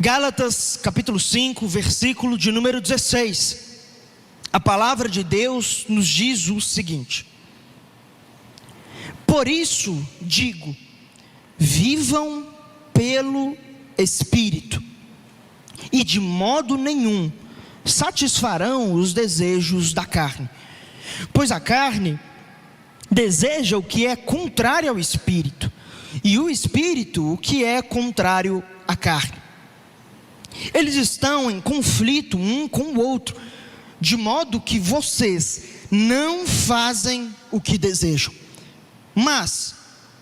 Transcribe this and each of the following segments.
Gálatas capítulo 5, versículo de número 16. A palavra de Deus nos diz o seguinte: por isso digo, vivam pelo Espírito, e de modo nenhum satisfarão os desejos da carne, pois a carne deseja o que é contrário ao Espírito, e o Espírito o que é contrário à carne. Eles estão em conflito um com o outro, de modo que vocês não fazem o que desejam. Mas,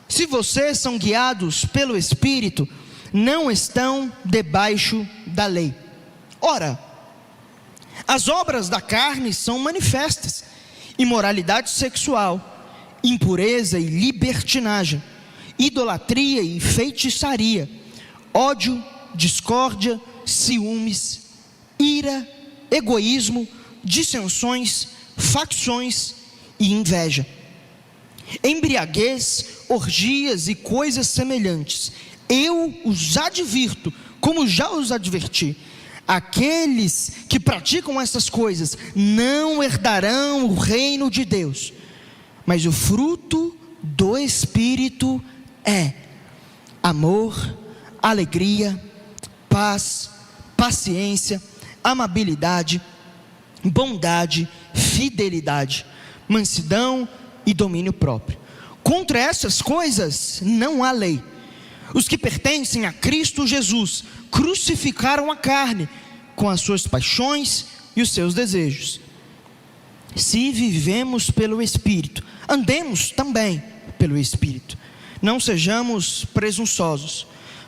se vocês são guiados pelo Espírito, não estão debaixo da lei. Ora, as obras da carne são manifestas: imoralidade sexual, impureza e libertinagem, idolatria e feitiçaria, ódio, discórdia, ciúmes, ira, egoísmo, dissensões, facções e inveja, embriaguez, orgias e coisas semelhantes. Eu os advirto, como já os adverti: aqueles que praticam essas coisas não herdarão o reino de Deus. Mas o fruto do Espírito é amor, alegria, paz, paciência, amabilidade, bondade, fidelidade, mansidão e domínio próprio. Contra essas coisas não há lei. Os que pertencem a Cristo Jesus crucificaram a carne com as suas paixões e os seus desejos. Se vivemos pelo Espírito, andemos também pelo Espírito. Não sejamos presunçosos,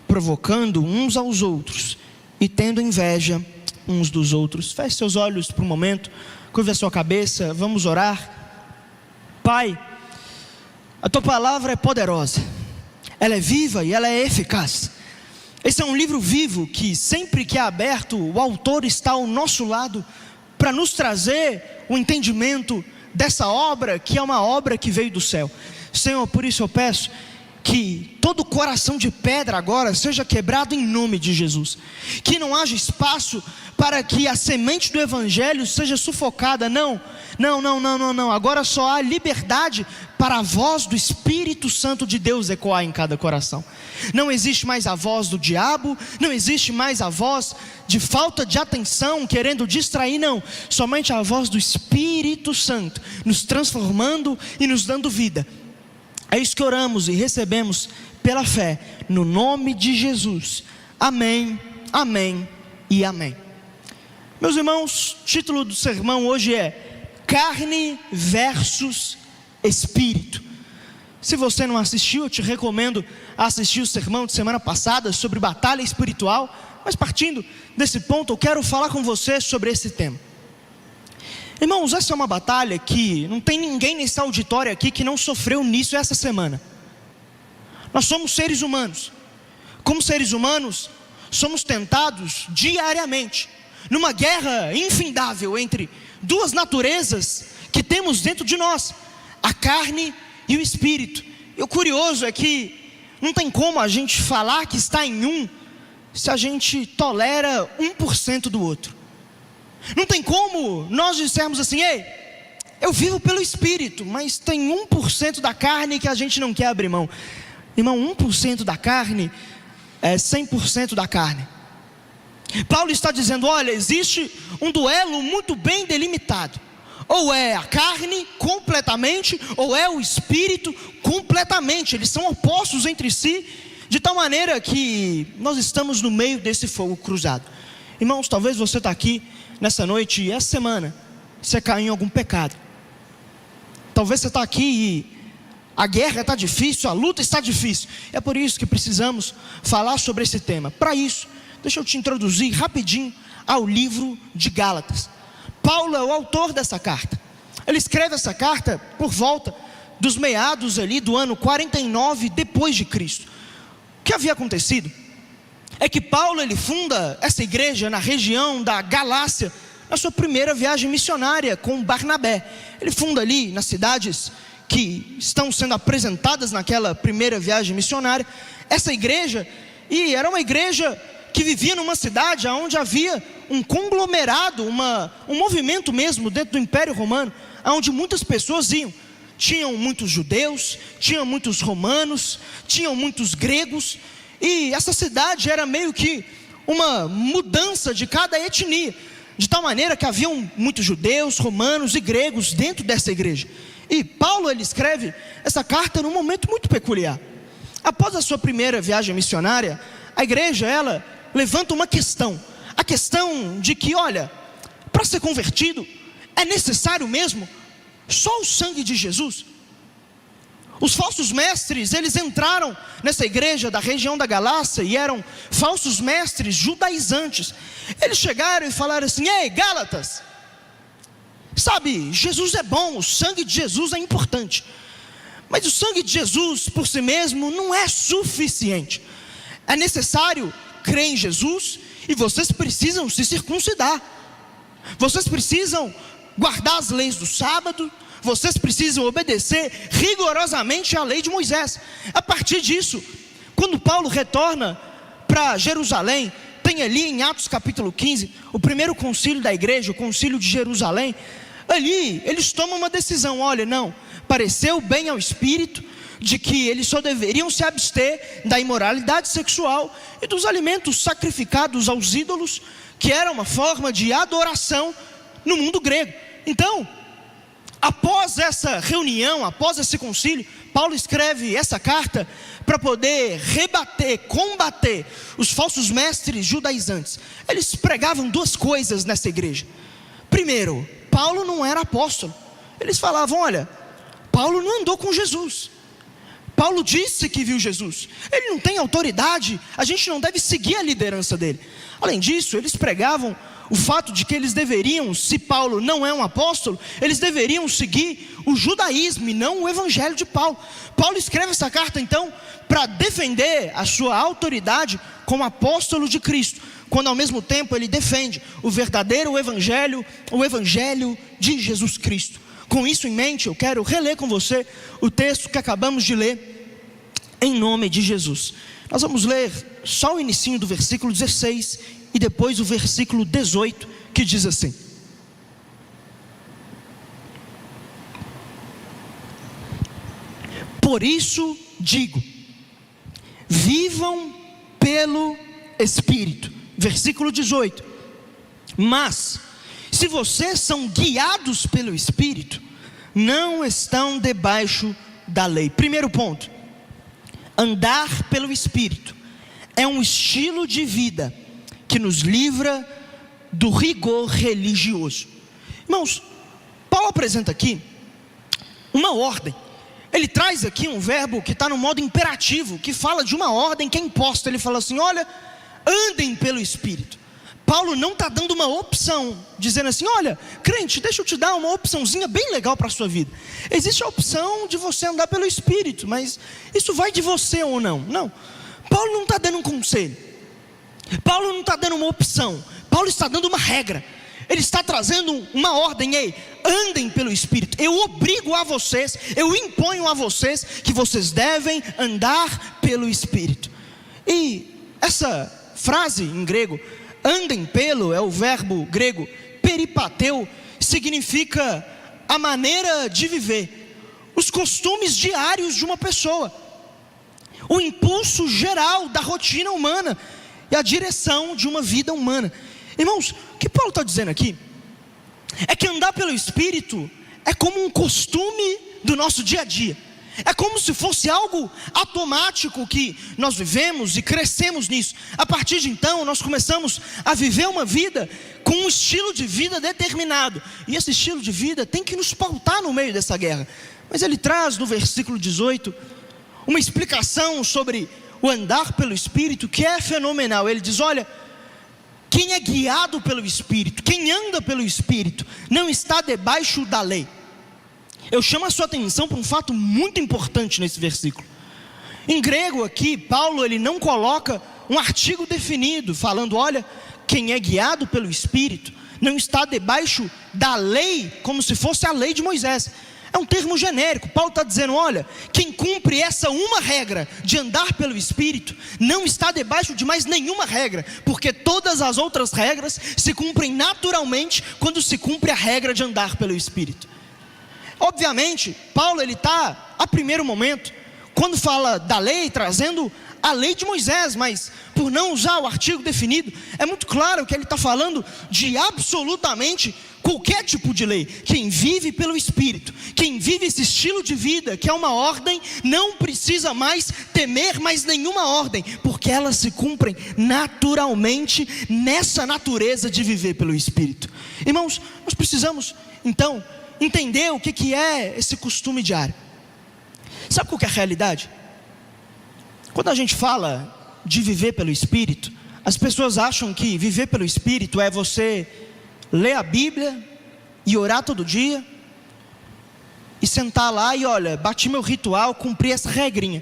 provocando uns aos outros e tendo inveja uns dos outros. Feche seus olhos por um momento, curva a sua cabeça, vamos orar. Pai, a tua palavra é poderosa, ela é viva e ela é eficaz. Esse é um livro vivo que sempre que é aberto, o autor está ao nosso lado para nos trazer o entendimento dessa obra, que é uma obra que veio do céu. Senhor, por isso eu peço que todo coração de pedra agora seja quebrado em nome de Jesus, que não haja espaço para que a semente do Evangelho seja sufocada. Não, agora só há liberdade para a voz do Espírito Santo de Deus ecoar em cada coração. Não existe mais a voz do diabo, não existe mais a voz de falta de atenção, querendo distrair, não, somente a voz do Espírito Santo, nos transformando e nos dando vida. É isso que oramos e recebemos pela fé, no nome de Jesus. Amém, amém e amém. Meus irmãos, o título do sermão hoje é Carne versus Espírito. Se você não assistiu, eu te recomendo assistir o sermão de semana passada sobre batalha espiritual. Mas partindo desse ponto, eu quero falar com você sobre esse tema. Irmãos, essa é uma batalha que não tem ninguém nesse auditório aqui que não sofreu nisso essa semana. Nós somos seres humanos. Como seres humanos, somos tentados diariamente numa guerra infindável entre duas naturezas que temos dentro de nós: a carne e o espírito. E o curioso é que não tem como a gente falar que está em um se a gente tolera 1% do outro. Não tem como nós dissermos assim: ei, eu vivo pelo Espírito, mas tem 1% da carne que a gente não quer abrir mão. Irmão, 1% da carne é 100% da carne. Paulo está dizendo: olha, existe um duelo muito bem delimitado. Ou é a carne completamente, ou é o Espírito completamente. Eles são opostos entre si, de tal maneira que nós estamos no meio desse fogo cruzado. Irmãos, talvez você está aqui nessa noite e essa semana você caiu em algum pecado. Talvez você está aqui e a guerra está difícil, a luta está difícil. É por isso que precisamos falar sobre esse tema. Para isso, deixa eu te introduzir rapidinho ao livro de Gálatas. Paulo é o autor dessa carta. Ele escreve essa carta por volta dos meados ali do ano 49 depois de Cristo. O que havia acontecido é que Paulo, ele funda essa igreja na região da Galácia, na sua primeira viagem missionária com Barnabé. Ele funda ali nas cidades que estão sendo apresentadas naquela primeira viagem missionária essa igreja, e era uma igreja que vivia numa cidade onde havia um conglomerado, um movimento mesmo dentro do Império Romano, onde muitas pessoas iam. Tinham muitos judeus, tinham muitos romanos, tinham muitos gregos, e essa cidade era meio que uma mudança de cada etnia, de tal maneira que haviam muitos judeus, romanos e gregos dentro dessa igreja. E Paulo, ele escreve essa carta num momento muito peculiar. Após a sua primeira viagem missionária, a igreja, ela levanta uma questão, a questão de que, olha, para ser convertido, é necessário mesmo só o sangue de Jesus? Os falsos mestres, eles entraram nessa igreja da região da Galácia e eram falsos mestres judaizantes. Eles chegaram e falaram assim: ei, Gálatas, sabe, Jesus é bom, o sangue de Jesus é importante, mas o sangue de Jesus por si mesmo não é suficiente. É necessário crer em Jesus e vocês precisam se circuncidar. Vocês precisam guardar as leis do sábado. Vocês precisam obedecer rigorosamente à lei de Moisés. A partir disso, quando Paulo retorna para Jerusalém, tem ali em Atos capítulo 15, o primeiro concílio da igreja, o concílio de Jerusalém. Ali eles tomam uma decisão: olha, não, pareceu bem ao Espírito de que eles só deveriam se abster da imoralidade sexual e dos alimentos sacrificados aos ídolos, que era uma forma de adoração no mundo grego. Então, após essa reunião, após esse concílio, Paulo escreve essa carta para poder rebater, combater os falsos mestres judaizantes. Eles pregavam duas coisas nessa igreja. Primeiro, Paulo não era apóstolo. Eles falavam: olha, Paulo não andou com Jesus. Paulo disse que viu Jesus. Ele não tem autoridade, a gente não deve seguir a liderança dele. Além disso, eles pregavam o fato de que eles deveriam, se Paulo não é um apóstolo, eles deveriam seguir o judaísmo e não o evangelho de Paulo. Paulo escreve essa carta então para defender a sua autoridade como apóstolo de Cristo, quando ao mesmo tempo ele defende o verdadeiro evangelho, o evangelho de Jesus Cristo. Com isso em mente, eu quero reler com você o texto que acabamos de ler, em nome de Jesus. Nós vamos ler só o inicinho do versículo 16 e depois o versículo 18, que diz assim: por isso digo, vivam pelo Espírito. Versículo 18: mas se vocês são guiados pelo Espírito, não estão debaixo da lei. Primeiro ponto: andar pelo Espírito é um estilo de vida que nos livra do rigor religioso. Irmãos, Paulo apresenta aqui uma ordem. Ele traz aqui um verbo que está no modo imperativo, que fala de uma ordem que é imposta. Ele fala assim: olha, andem pelo Espírito. Paulo não está dando uma opção, dizendo assim: olha, crente, deixa eu te dar uma opçãozinha bem legal para a sua vida. Existe a opção de você andar pelo Espírito, mas isso vai de você ou não? Não, Paulo não está dando um conselho, Paulo não está dando uma opção, Paulo está dando uma regra. Ele está trazendo uma ordem: ei, andem pelo Espírito. Eu obrigo a vocês, eu imponho a vocês que vocês devem andar pelo Espírito. E essa frase em grego, andem pelo, é o verbo grego peripateu, significa a maneira de viver, os costumes diários de uma pessoa, o impulso geral da rotina humana e a direção de uma vida humana. Irmãos, o que Paulo está dizendo aqui é que andar pelo Espírito é como um costume do nosso dia a dia. É como se fosse algo automático que nós vivemos e crescemos nisso. A partir de então, nós começamos a viver uma vida com um estilo de vida determinado. E esse estilo de vida tem que nos pautar no meio dessa guerra. Mas ele traz no versículo 18 uma explicação sobre o andar pelo Espírito que é fenomenal. Ele diz: olha, quem é guiado pelo Espírito, quem anda pelo Espírito, não está debaixo da lei. Eu chamo a sua atenção para um fato muito importante nesse versículo. Em grego aqui, Paulo ele não coloca um artigo definido, falando: olha, quem é guiado pelo Espírito, não está debaixo da lei, como se fosse a lei de Moisés. É um termo genérico. Paulo está dizendo, olha, quem cumpre essa uma regra de andar pelo Espírito, não está debaixo de mais nenhuma regra, porque todas as outras regras se cumprem naturalmente quando se cumpre a regra de andar pelo Espírito. Obviamente, Paulo ele está, a primeiro momento, quando fala da lei, trazendo a lei de Moisés, mas por não usar o artigo definido, é muito claro que ele está falando de absolutamente qualquer tipo de lei. Quem vive pelo Espírito, quem vive esse estilo de vida, que é uma ordem, não precisa mais temer mais nenhuma ordem, porque elas se cumprem naturalmente nessa natureza de viver pelo Espírito. Irmãos, nós precisamos então entender o que é esse costume diário. Sabe qual que é a realidade? Quando a gente fala de viver pelo Espírito, as pessoas acham que viver pelo Espírito é você ler a Bíblia e orar todo dia, e sentar lá e olha, bati meu ritual, cumpri essa regrinha.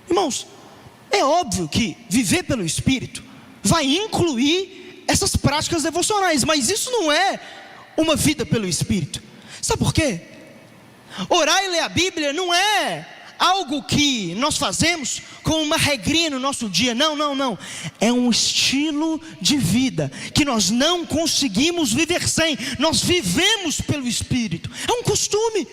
Irmãos, é óbvio que viver pelo Espírito vai incluir essas práticas devocionais, mas isso não é uma vida pelo Espírito. Sabe por quê? Orar e ler a Bíblia não é algo que nós fazemos com uma regrinha no nosso dia. Não. É um estilo de vida que nós não conseguimos viver sem. Nós vivemos pelo Espírito. É um costume.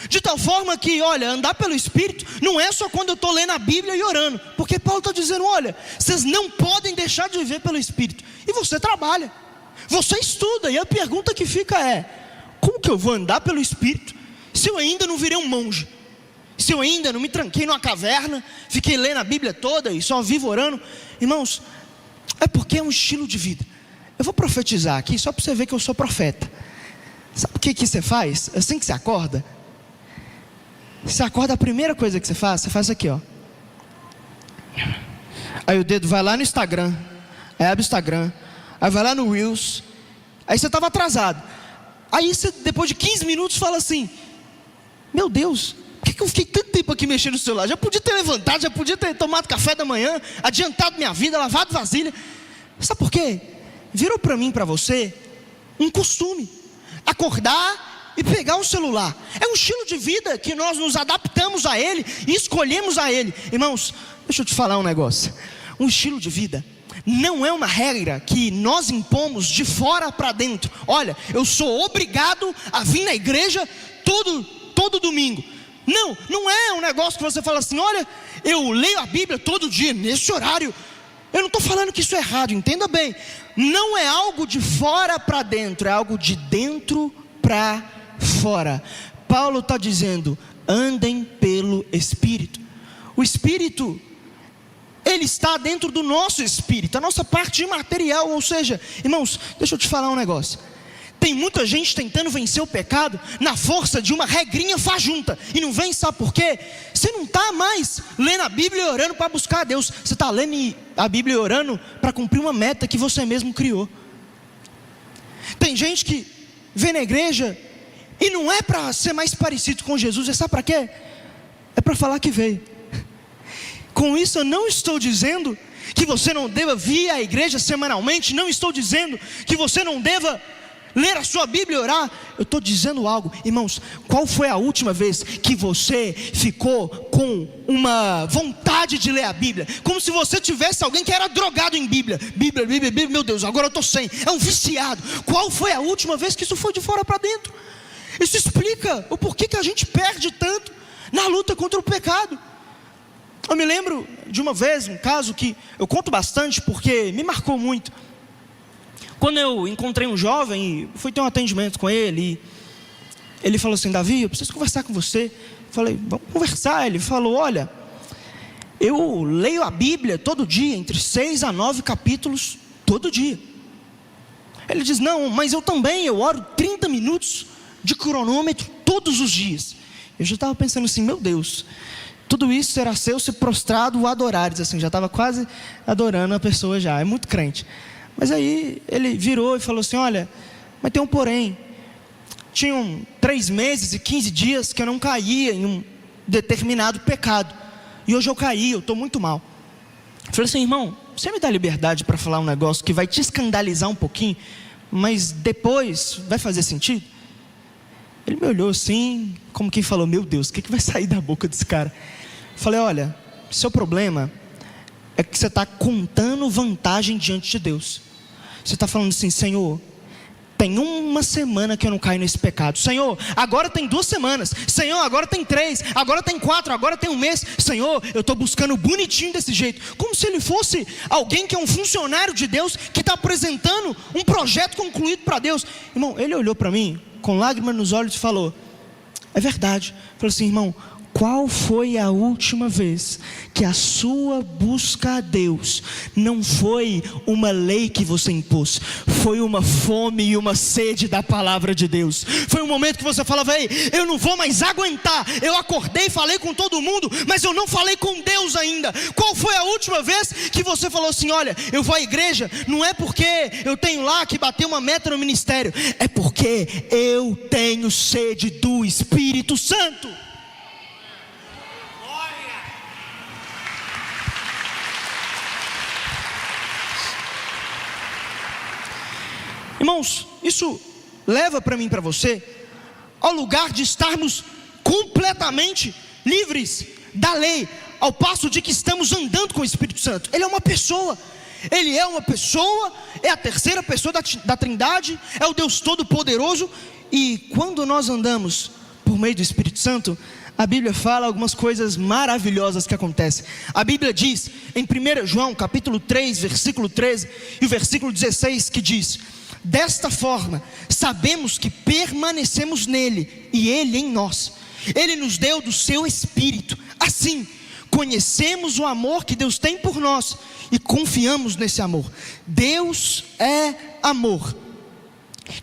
De tal forma que, olha, andar pelo Espírito não é só quando eu estou lendo a Bíblia e orando. Porque Paulo está dizendo, olha, vocês não podem deixar de viver pelo Espírito. E você trabalha, você estuda. E a pergunta que fica é, como que eu vou andar pelo Espírito se eu ainda não virei um monge? Se eu ainda não me tranquei numa caverna, fiquei lendo a Bíblia toda e só vivo orando? Irmãos, é porque é um estilo de vida. Eu vou profetizar aqui só para você ver que eu sou profeta. Sabe o que você faz? Assim que você acorda, a primeira coisa que você faz aqui, ó. Aí o dedo vai lá no Instagram, aí abre o Instagram, aí vai lá no Reels. Aí você estava atrasado. Aí você, depois de 15 minutos, fala assim, meu Deus, por que eu fiquei tanto tempo aqui mexendo no celular? Já podia ter levantado, já podia ter tomado café da manhã, adiantado minha vida, lavado vasilha. Sabe por quê? Virou para mim, para você, um costume. Acordar e pegar o celular. É um estilo de vida que nós nos adaptamos a ele e escolhemos a ele. Irmãos, deixa eu te falar um negócio. Um estilo de vida não é uma regra que nós impomos de fora para dentro. Olha, eu sou obrigado a vir na igreja todo domingo. Não é um negócio que você fala assim, olha, eu leio a Bíblia todo dia, nesse horário. Eu não estou falando que isso é errado, entenda bem. Não é algo de fora para dentro, é algo de dentro para fora. Paulo está dizendo, andem pelo Espírito. O Espírito, ele está dentro do nosso espírito, a nossa parte imaterial. Ou seja, irmãos, deixa eu te falar um negócio. Tem muita gente tentando vencer o pecado na força de uma regrinha fajunta. E não vem, sabe por quê? Você não está mais lendo a Bíblia e orando para buscar a Deus. Você está lendo a Bíblia e orando para cumprir uma meta que você mesmo criou. Tem gente que vem na igreja e não é para ser mais parecido com Jesus. Sabe para quê? É para falar que veio. Com isso eu não estou dizendo que você não deva vir à igreja semanalmente. Não estou dizendo que você não deva ler a sua Bíblia e orar. Eu estou dizendo algo, irmãos. Qual foi a última vez que você ficou com uma vontade de ler a Bíblia? Como se você tivesse alguém que era drogado em Bíblia. Bíblia, meu Deus, agora eu estou sem. É um viciado. Qual foi a última vez que isso foi de fora para dentro? Isso explica o porquê que a gente perde tanto na luta contra o pecado. Eu me lembro de uma vez, um caso que eu conto bastante porque me marcou muito. Quando eu encontrei um jovem e fui ter um atendimento com ele, ele falou assim, Davi, eu preciso conversar com você. Eu falei, vamos conversar. Ele falou, olha, eu leio a Bíblia todo dia, entre 6 a 9 capítulos, todo dia. Ele diz, não, mas eu também, eu oro 30 minutos de cronômetro todos os dias. Eu já estava pensando assim, meu Deus, tudo isso será seu se prostrado o adorares, assim, já estava quase adorando a pessoa já, é muito crente. Mas aí ele virou e falou assim, olha, mas tem um porém. Tinham 3 meses e 15 dias que eu não caía em um determinado pecado. E hoje eu caí, eu estou muito mal. Eu falei assim, irmão, você me dá liberdade para falar um negócio que vai te escandalizar um pouquinho, mas depois vai fazer sentido? Ele me olhou assim, como quem falou: meu Deus, o que vai sair da boca desse cara? Eu falei: olha, seu problema é que você está contando vantagem diante de Deus. Você está falando assim: Senhor, tem uma semana que eu não caio nesse pecado. Senhor, agora tem 2 semanas. Senhor, agora tem 3, agora tem 4, agora tem 1 mês. Senhor, eu estou buscando bonitinho desse jeito. Como se ele fosse alguém que é um funcionário de Deus, que está apresentando um projeto concluído para Deus. Irmão, ele olhou para mim com lágrimas nos olhos e falou: é verdade. Falou assim: irmão, qual foi a última vez que a sua busca a Deus não foi uma lei que você impôs, foi uma fome e uma sede da palavra de Deus? Foi um momento que você falava: ei, eu não vou mais aguentar, eu acordei e falei com todo mundo, mas eu não falei com Deus ainda. Qual foi a última vez que você falou assim: olha, eu vou à igreja, não é porque eu tenho lá que bater uma meta no ministério, é porque eu tenho sede do Espírito Santo? Irmãos, isso leva para mim e para você ao lugar de estarmos completamente livres da lei, ao passo de que estamos andando com o Espírito Santo. Ele é uma pessoa, ele é uma pessoa, é a terceira pessoa da Trindade, é o Deus Todo-Poderoso. E quando nós andamos por meio do Espírito Santo, a Bíblia fala algumas coisas maravilhosas que acontecem. A Bíblia diz em 1 João capítulo 3, versículo 13 e o versículo 16, que diz: desta forma sabemos que permanecemos nele e ele em nós. Ele nos deu do seu Espírito. Assim conhecemos o amor que Deus tem por nós e confiamos nesse amor. Deus é amor.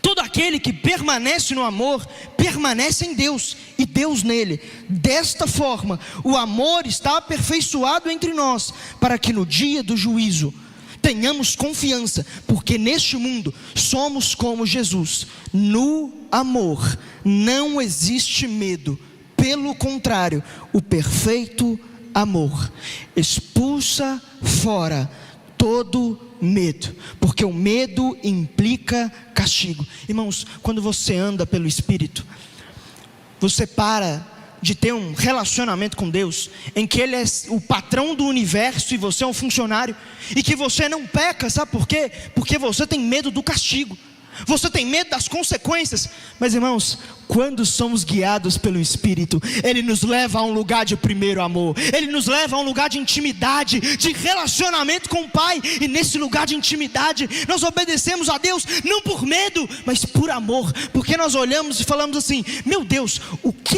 Todo aquele que permanece no amor, permanece em Deus e Deus nele. Desta forma, o amor está aperfeiçoado entre nós, para que no dia do juízo tenhamos confiança, porque neste mundo somos como Jesus. No amor não existe medo, pelo contrário, o perfeito amor expulsa fora todo medo, porque o medo implica castigo. Irmãos, quando você anda pelo Espírito, você para de ter um relacionamento com Deus, em que Ele é o patrão do universo e você é um funcionário, e que você não peca, sabe por quê? Porque você tem medo do castigo, você tem medo das consequências. Mas irmãos, quando somos guiados pelo Espírito, Ele nos leva a um lugar de primeiro amor, Ele nos leva a um lugar de intimidade, de relacionamento com o Pai. E nesse lugar de intimidade, nós obedecemos a Deus, não por medo, mas por amor, porque nós olhamos e falamos assim: meu Deus, o que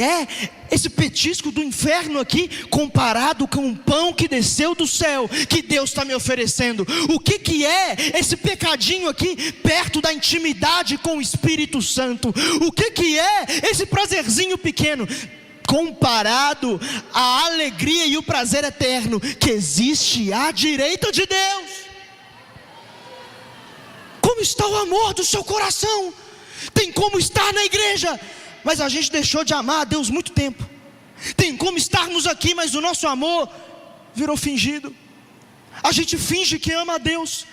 é esse petisco do inferno aqui, comparado com o pão que desceu do céu, que Deus está me oferecendo? O que é esse pecadinho aqui, perto da intimidade com o Espírito Santo? O que é esse prazerzinho pequeno, comparado à alegria e o prazer eterno que existe à direita de Deus? Como está o amor do seu coração? Tem como estar na igreja, mas a gente deixou de amar a Deus muito tempo. Tem como estarmos aqui, mas o nosso amor virou fingido. A gente finge que ama a Deus.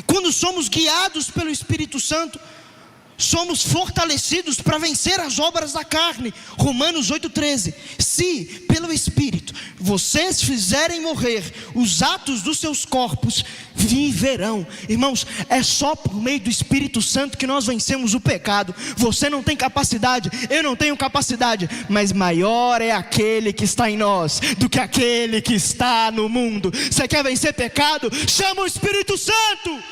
Quando somos guiados pelo Espírito Santo, somos fortalecidos para vencer as obras da carne. Romanos 8,13. Se pelo Espírito vocês fizerem morrer os atos dos seus corpos, viverão. Irmãos, é só por meio do Espírito Santo que nós vencemos o pecado. Você não tem capacidade, eu não tenho capacidade, mas maior é aquele que está em nós do que aquele que está no mundo. Você quer vencer pecado? Chama o Espírito Santo.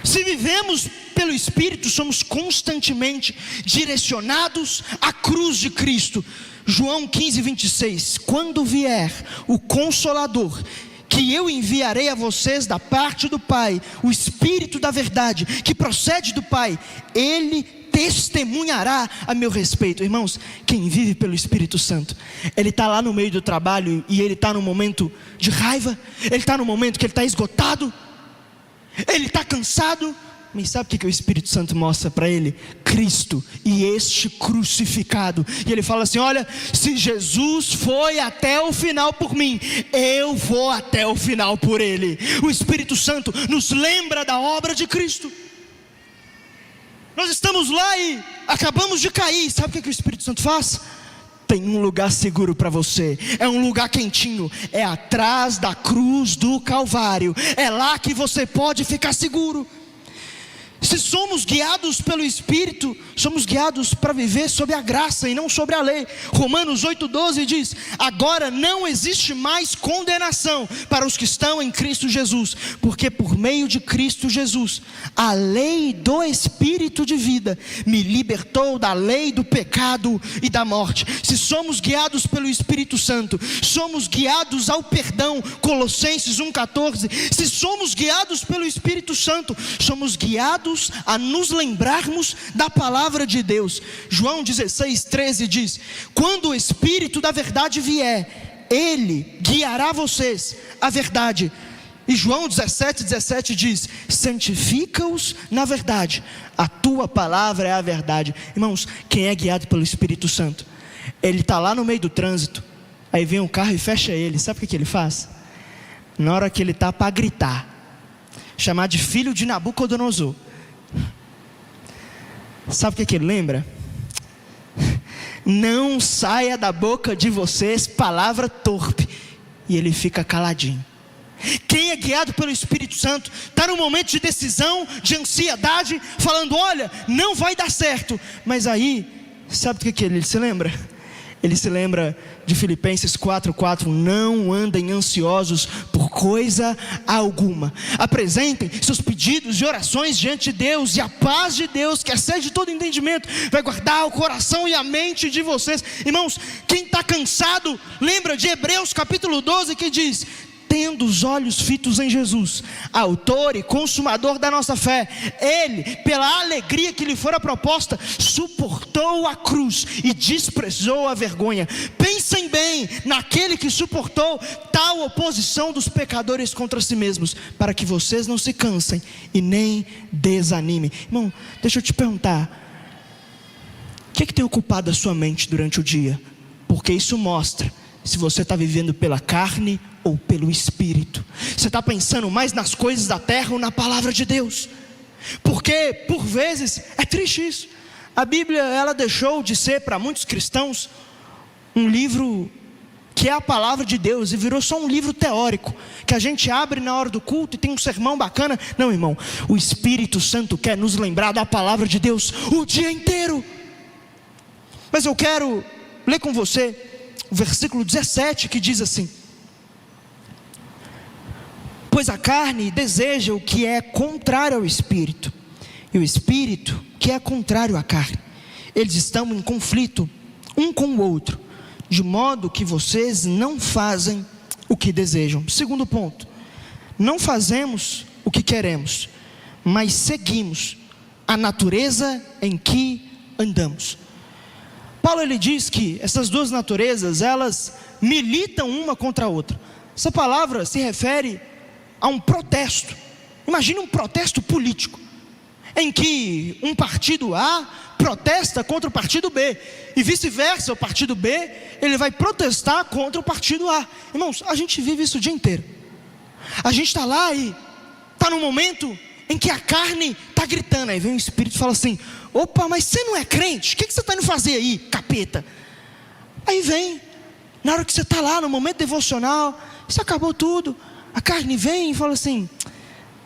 Se vivemos pelo Espírito, somos constantemente direcionados à cruz de Cristo. João 15:26. Quando vier o Consolador, que eu enviarei a vocês da parte do Pai, o Espírito da verdade, que procede do Pai, Ele testemunhará a meu respeito. Irmãos, quem vive pelo Espírito Santo, ele está lá no meio do trabalho e ele está num momento de raiva, ele está num momento que ele está esgotado, ele está cansado, Mas sabe o que o Espírito Santo mostra para ele? Cristo e este crucificado. E ele fala assim: olha, se Jesus foi até o final por mim, eu vou até o final por ele. O Espírito Santo nos lembra da obra de Cristo. Nós estamos lá e acabamos de cair. Sabe o que o Espírito Santo faz? Tem um lugar seguro para você, é um lugar quentinho, é atrás da cruz do Calvário, é lá que você pode ficar seguro. Se somos guiados pelo Espírito, somos guiados para viver sob a graça e não sobre a lei. Romanos 8,12 diz: agora não existe mais condenação para os que estão em Cristo Jesus, porque por meio de Cristo Jesus, a lei do Espírito de vida me libertou da lei do pecado e da morte. Se somos guiados pelo Espírito Santo, somos guiados ao perdão, Colossenses 1,14. Se somos guiados pelo Espírito Santo, somos guiados a nos lembrarmos da palavra de Deus. João 16,13 diz: quando o Espírito da verdade vier, Ele guiará vocês à verdade. E João 17,17 diz: santifica-os na verdade, a tua palavra é a verdade. Irmãos, quem é guiado pelo Espírito Santo, ele está lá no meio do trânsito, aí vem um carro e fecha ele. Sabe o que ele faz? Na hora que ele está para gritar, chamar de filho de Nabucodonosor, sabe o que ele lembra? Não saia da boca de vocês palavra torpe. E ele fica caladinho. Quem é guiado pelo Espírito Santo está num momento de decisão, de ansiedade, falando: olha, não vai dar certo. Mas aí, sabe do que ele se lembra? Ele se lembra de Filipenses 4,4: não andem ansiosos por coisa alguma, apresentem seus pedidos e orações diante de Deus, e a paz de Deus, que excede todo entendimento, vai guardar o coração e a mente de vocês. Irmãos, quem está cansado, lembra de Hebreus capítulo 12, que diz: tendo os olhos fitos em Jesus, autor e consumador da nossa fé, Ele, pela alegria que lhe fora proposta, suportou a cruz e desprezou a vergonha. Pensem bem naquele que suportou tal oposição dos pecadores contra si mesmos, para que vocês não se cansem e nem desanimem. Irmão, deixa eu te perguntar, o que tem ocupado a sua mente durante o dia? Porque isso mostra se você está vivendo pela carne ou pelo Espírito. Você está pensando mais nas coisas da terra ou na palavra de Deus? Porque por vezes é triste isso. A Bíblia, ela deixou de ser para muitos cristãos um livro que é a palavra de Deus, e virou só um livro teórico que a gente abre na hora do culto e tem um sermão bacana. Não, irmão, o Espírito Santo quer nos lembrar da palavra de Deus o dia inteiro. Mas eu quero ler com você o versículo 17, que diz assim: pois a carne deseja o que é contrário ao Espírito, e o Espírito que é contrário à carne. Eles estão em conflito um com o outro, de modo que vocês não fazem o que desejam. Segundo ponto: não fazemos o que queremos, mas seguimos a natureza em que andamos. Paulo, ele diz que essas duas naturezas, elas militam uma contra a outra. Essa palavra se refere a um protesto. Imagine um protesto político, em que um partido A protesta contra o partido B, e vice-versa, o partido B, ele vai protestar contra o partido A. Irmãos, a gente vive isso o dia inteiro. A gente está lá e está num momento em que a carne está gritando. Aí vem o Espírito e fala assim: opa, mas você não é crente? O que você está indo fazer aí, capeta? Aí vem, na hora que você está lá no momento devocional, isso acabou tudo, a carne vem e fala assim: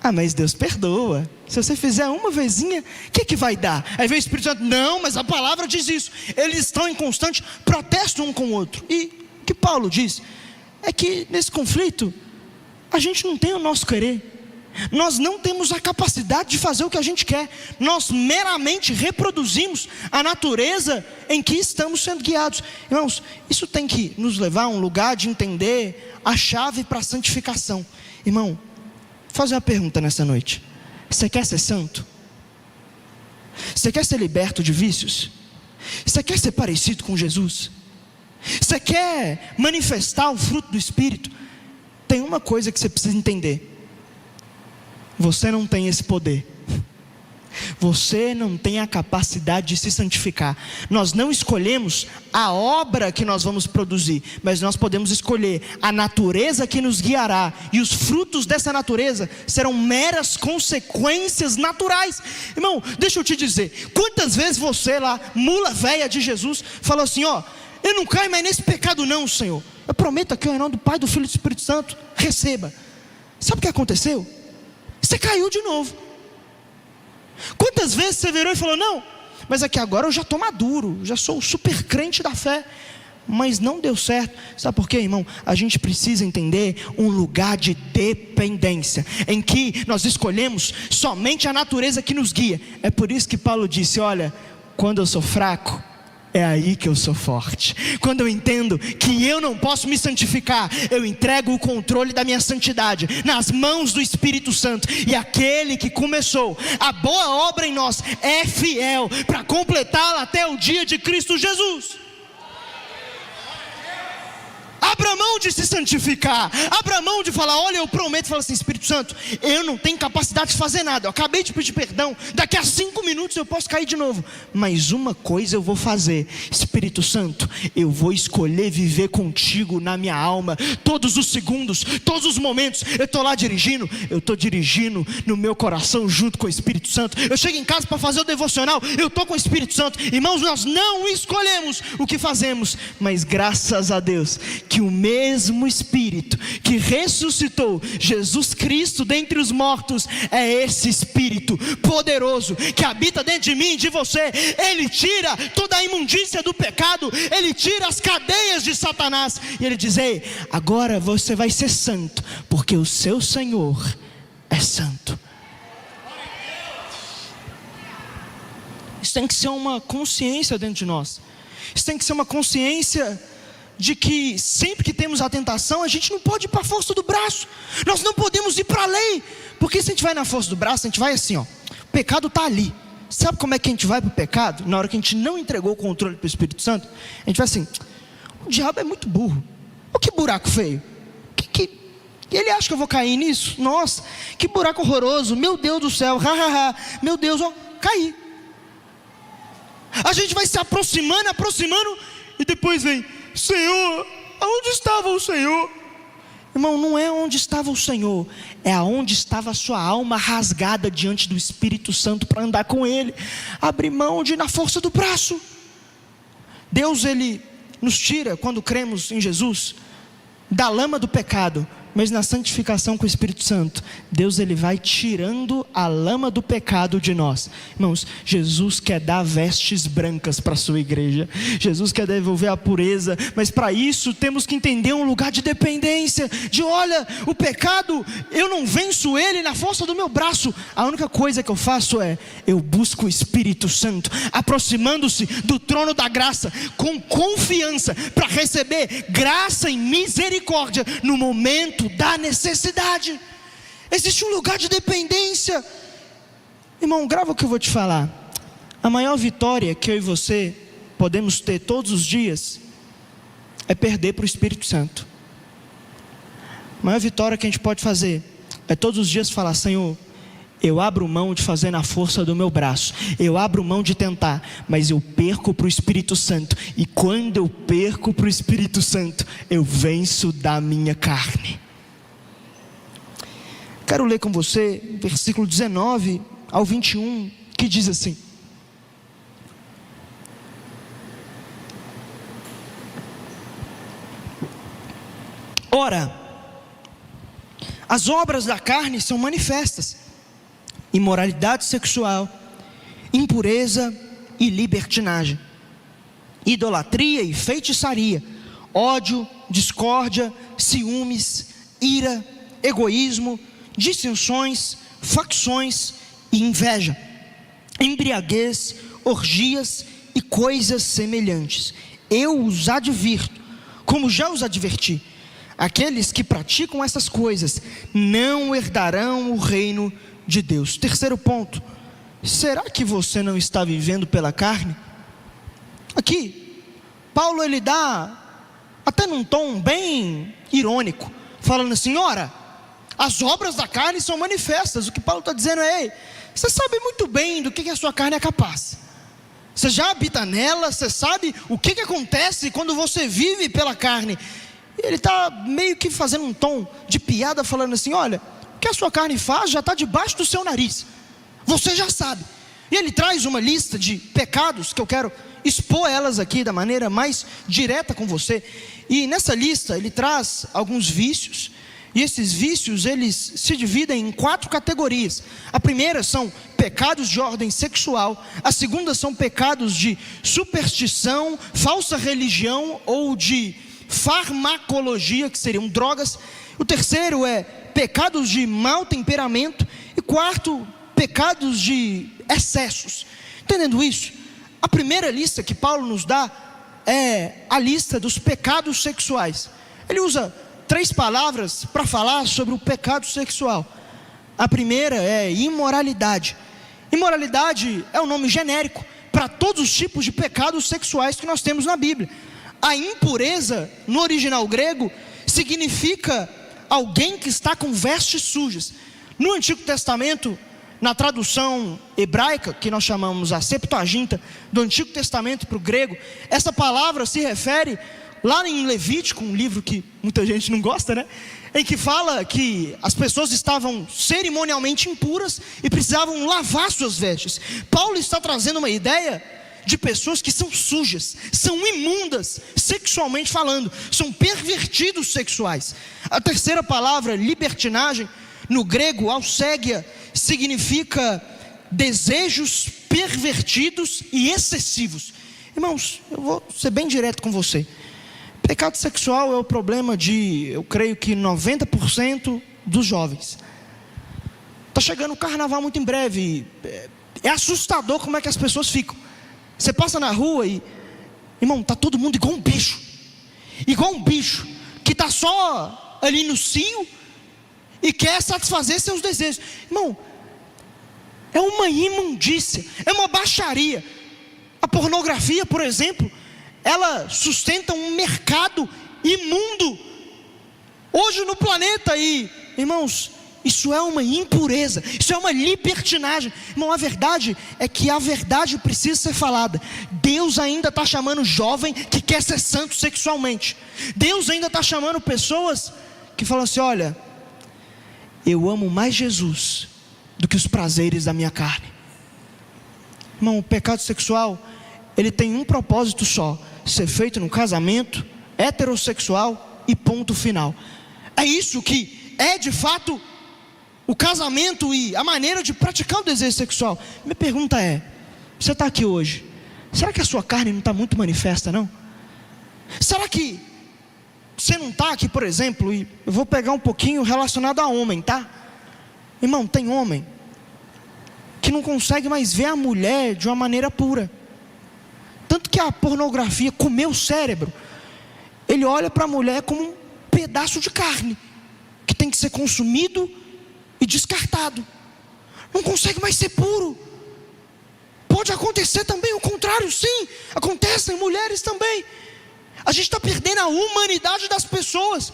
ah, mas Deus perdoa, se você fizer uma vezinha, o que vai dar? Aí vem o Espírito Santo: não, mas a palavra diz isso. Eles estão em constante protesto um com o outro. E o que Paulo diz é que nesse conflito a gente não tem o nosso querer, nós não temos a capacidade de fazer o que a gente quer, nós meramente reproduzimos a natureza em que estamos sendo guiados. Irmãos, isso tem que nos levar a um lugar de entender a chave para a santificação. Irmão, vou fazer uma pergunta nessa noite: você quer ser santo? Você quer ser liberto de vícios? Você quer ser parecido com Jesus? Você quer manifestar o fruto do Espírito? Tem uma coisa que você precisa entender: você não tem esse poder, Você não tem a capacidade de se santificar. Nós não escolhemos a obra que nós vamos produzir, mas nós podemos escolher a natureza que nos guiará, e os frutos dessa natureza serão meras consequências naturais. Irmão, deixa eu te dizer, quantas vezes você lá, mula velha de Jesus, falou assim: ó, eu não caio mais nesse pecado não, Senhor. Eu prometo aqui, em nome do Pai, do Filho e do Espírito Santo, receba. Sabe o que aconteceu? Você caiu de novo. Quantas vezes você virou e falou: não, mas aqui agora eu já estou maduro, já sou o super crente da fé, mas não deu certo. Sabe por quê, irmão? A gente precisa entender um lugar de dependência, em que nós escolhemos somente a natureza que nos guia. É por isso que Paulo disse: olha, quando eu sou fraco, é aí que eu sou forte. Quando eu entendo que eu não posso me santificar, eu entrego o controle da minha santidade nas mãos do Espírito Santo, e aquele que começou a boa obra em nós é fiel para completá-la até o dia de Cristo Jesus. Abra mão de se santificar, abra mão de falar: olha, eu prometo, fala assim: Espírito Santo, eu não tenho capacidade de fazer nada, eu acabei de pedir perdão, daqui a 5 minutos eu posso cair de novo, mas uma coisa eu vou fazer, Espírito Santo, eu vou escolher viver contigo na minha alma, todos os segundos, todos os momentos. Eu estou lá dirigindo, eu estou dirigindo no meu coração junto com o Espírito Santo. Eu chego em casa para fazer o devocional, eu estou com o Espírito Santo. Irmãos, nós não escolhemos o que fazemos, mas graças a Deus que o mesmo Espírito que ressuscitou Jesus Cristo dentre os mortos é esse Espírito poderoso que habita dentro de mim e de você. Ele tira toda a imundícia do pecado, ele tira as cadeias de Satanás, e ele diz: ei, agora você vai ser santo, porque o seu Senhor é santo. Isso tem que ser uma consciência dentro de nós. Isso tem que ser uma consciência de que sempre que temos a tentação, a gente não pode ir para a força do braço. Nós não podemos ir para a lei, porque se a gente vai na força do braço, a gente vai assim, ó, o pecado está ali. Sabe como é que a gente vai para o pecado? Na hora que a gente não entregou o controle para o Espírito Santo, a gente vai assim: o diabo é muito burro, oh, que buraco feio, ele acha que eu vou cair nisso? Nossa, que buraco horroroso, meu Deus do céu, meu Deus, ó, caí. A gente vai se aproximando, e depois vem: Senhor, aonde estava o Senhor? Irmão, não é onde estava o Senhor, é aonde estava a sua alma rasgada diante do Espírito Santo para andar com Ele. Abre mão de ir na força do braço. Deus, Ele nos tira, quando cremos em Jesus, da lama do pecado, mas na santificação com o Espírito Santo, Deus, Ele vai tirando a lama do pecado de nós. Irmãos, Jesus quer dar vestes brancas para a sua igreja, Jesus quer devolver a pureza, mas para isso temos que entender um lugar de dependência, de olha, o pecado, eu não venço ele na força do meu braço, a única coisa que eu faço é, eu busco o Espírito Santo, aproximando-se do trono da graça, com confiança, para receber graça e misericórdia, no momento da necessidade. Existe um lugar de dependência. Irmão, grava o que eu vou te falar. A maior vitória que eu e você podemos ter todos os dias é perder para o Espírito Santo. A maior vitória que a gente pode fazer é todos os dias falar: Senhor, eu abro mão de fazer na força do meu braço, eu abro mão de tentar, mas eu perco para o Espírito Santo, e quando eu perco para o Espírito Santo, eu venço da minha carne. Quero ler com você versículo 19 ao 21, que diz assim: ora, as obras da carne são manifestas: imoralidade sexual, impureza e libertinagem, idolatria e feitiçaria, ódio, discórdia, ciúmes, ira, egoísmo, dissensões, facções e inveja, embriaguez, orgias e coisas semelhantes. Eu os advirto, como já os adverti: aqueles que praticam essas coisas não herdarão o reino de Deus. Terceiro ponto: será que você não está vivendo pela carne? Aqui, Paulo, ele dá, até num tom bem irônico, falando assim: ora, as obras da carne são manifestas. O que Paulo está dizendo é: ei, você sabe muito bem do que a sua carne é capaz. Você já habita nela, você sabe o que acontece quando você vive pela carne. E ele está meio que fazendo um tom de piada, falando assim: olha, o que a sua carne faz já está debaixo do seu nariz, você já sabe. E ele traz uma lista de pecados, que eu quero expor elas aqui da maneira mais direta com você. E nessa lista ele traz alguns vícios, e esses vícios eles se dividem em 4 categorias. A primeira são pecados de ordem sexual, a segunda são pecados de superstição, falsa religião ou de farmacologia, que seriam drogas. O terceiro é pecados de mau temperamento, e quarto, pecados de excessos. Entendendo isso, a primeira lista que Paulo nos dá é a lista dos pecados sexuais. Ele usa 3 palavras para falar sobre o pecado sexual. A primeira é imoralidade. Imoralidade é um nome genérico para todos os tipos de pecados sexuais que nós temos na Bíblia. A impureza, no original grego, significa alguém que está com vestes sujas. No Antigo Testamento, na tradução hebraica, que nós chamamos a Septuaginta, do Antigo Testamento para o grego, essa palavra se refere, lá em Levítico, um livro que muita gente não gosta, né? Em que fala que as pessoas estavam cerimonialmente impuras e precisavam lavar suas vestes. Paulo está trazendo uma ideia de pessoas que são sujas, são imundas, sexualmente falando, são pervertidos sexuais. A terceira palavra, libertinagem, no grego, auségia, significa desejos pervertidos e excessivos. Irmãos, eu vou ser bem direto com você. Pecado sexual é o problema de, eu creio que 90% dos jovens. Está chegando o carnaval muito em breve. É assustador como é que as pessoas ficam. Você passa na rua e, irmão, está todo mundo igual um bicho. Igual um bicho que está só ali no cio e quer satisfazer seus desejos. Irmão, é uma imundícia, é uma baixaria. A pornografia, por exemplo, ela sustenta um mercado imundo hoje no planeta. E, irmãos, isso é uma impureza, isso é uma libertinagem. Irmão, a verdade é que a verdade precisa ser falada. Deus ainda está chamando jovem que quer ser santo sexualmente. Deus ainda está chamando pessoas que falam assim: olha, eu amo mais Jesus do que os prazeres da minha carne. Irmão, o pecado sexual, ele tem um propósito só: ser feito no casamento heterossexual e ponto final. É isso que é de fato o casamento e a maneira de praticar o desejo sexual. Minha pergunta é: você está aqui hoje, será que a sua carne não está muito manifesta, não? Será que você não está aqui, por exemplo, e eu vou pegar um pouquinho relacionado a homem, tá? Irmão, tem homem que não consegue mais ver a mulher de uma maneira pura, tanto que a pornografia comeu o cérebro. Ele olha para a mulher como um pedaço de carne que tem que ser consumido e descartado. Não consegue mais ser puro. Pode acontecer também o contrário, sim, acontece em mulheres também. A gente está perdendo a humanidade das pessoas,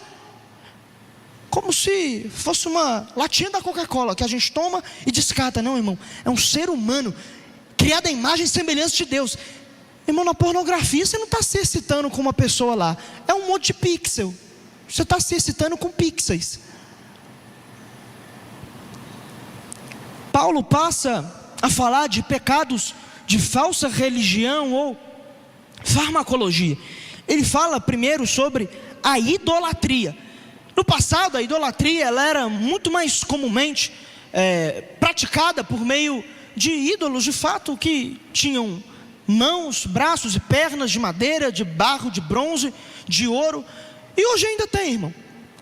como se fosse uma latinha da Coca-Cola que a gente toma e descarta. Não, irmão, é um ser humano criado à imagem e semelhança de Deus. Irmão, na pornografia você não está se excitando com uma pessoa lá, é um monte de pixel. Você está se excitando com pixels. Paulo passa a falar de pecados de falsa religião ou farmacologia. Ele fala primeiro sobre a idolatria. No passado, a idolatria ela era muito mais comumente praticada por meio de ídolos, de fato, que tinham mãos, braços e pernas de madeira, de barro, de bronze, de ouro. E hoje ainda tem, irmão.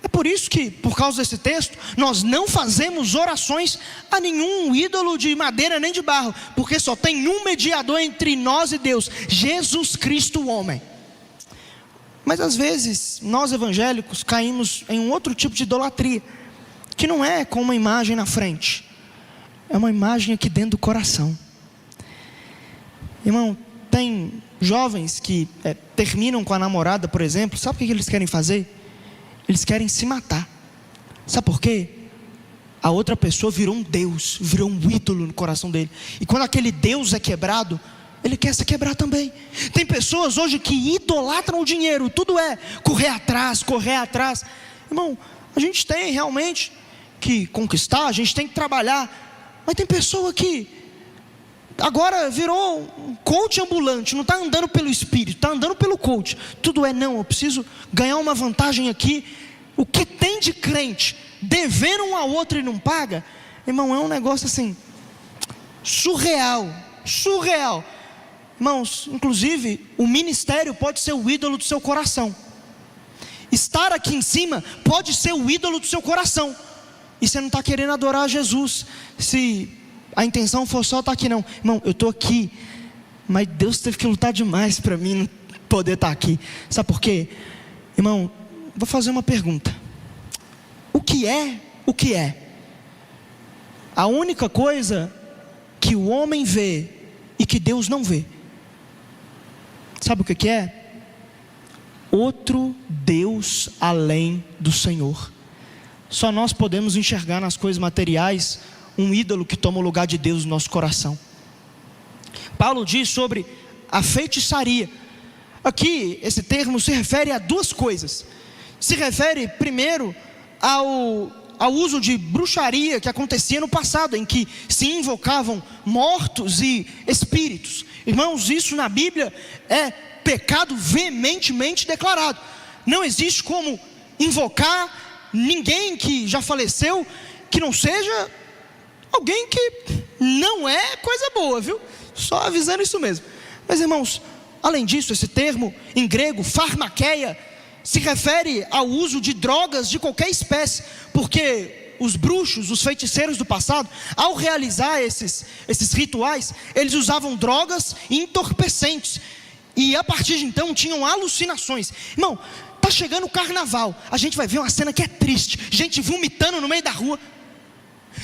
É por isso que, por causa desse texto, nós não fazemos orações a nenhum ídolo de madeira nem de barro, porque só tem um mediador entre nós e Deus, Jesus Cristo, o homem. Mas às vezes, nós evangélicos caímos em um outro tipo de idolatria, que não é com uma imagem na frente, é uma imagem aqui dentro do coração. Irmão, tem jovens que terminam com a namorada, por exemplo. Sabe o que eles querem fazer? Eles querem se matar. Sabe por quê? a outra pessoa virou um Deus, virou um ídolo no coração dele. E quando aquele Deus é quebrado, ele quer se quebrar também. Tem pessoas hoje que idolatram o dinheiro, tudo é correr atrás. Irmão, a gente tem realmente que conquistar, a gente tem que trabalhar, mas tem pessoa que agora virou um coach ambulante, não está andando pelo espírito, está andando pelo coach. Tudo é não, eu preciso ganhar uma vantagem aqui. O que tem de crente devendo um ao outro e não paga, irmão, é um negócio assim surreal. Irmãos, inclusive o ministério pode ser o ídolo do seu coração. Estar aqui em cima pode ser o ídolo do seu coração, e você não está querendo adorar Jesus. Se a intenção for só estar aqui, não, irmão, eu estou aqui, mas Deus teve que lutar demais para mim não poder estar aqui. Sabe por quê? Irmão, vou fazer uma pergunta. O que é? A única coisa que o homem vê e que Deus não vê, sabe o que é? Outro Deus além do Senhor. Só nós podemos enxergar nas coisas materiais um ídolo que toma o lugar de Deus no nosso coração. Paulo diz sobre a feitiçaria. Aqui esse termo se refere a duas coisas. Se refere primeiro ao uso de bruxaria que acontecia no passado, em que se invocavam mortos e espíritos. Irmãos, isso na Bíblia é pecado veementemente declarado. Não existe como invocar ninguém que já faleceu, que não seja alguém que não é coisa boa, viu? Só avisando isso mesmo. Mas irmãos, além disso, esse termo em grego, farmakeia, se refere ao uso de drogas de qualquer espécie, porque os bruxos, os feiticeiros do passado, ao realizar esses rituais, eles usavam drogas entorpecentes, e a partir de então tinham alucinações. Irmão, está chegando o carnaval, a gente vai ver uma cena que é triste, gente vomitando no meio da rua,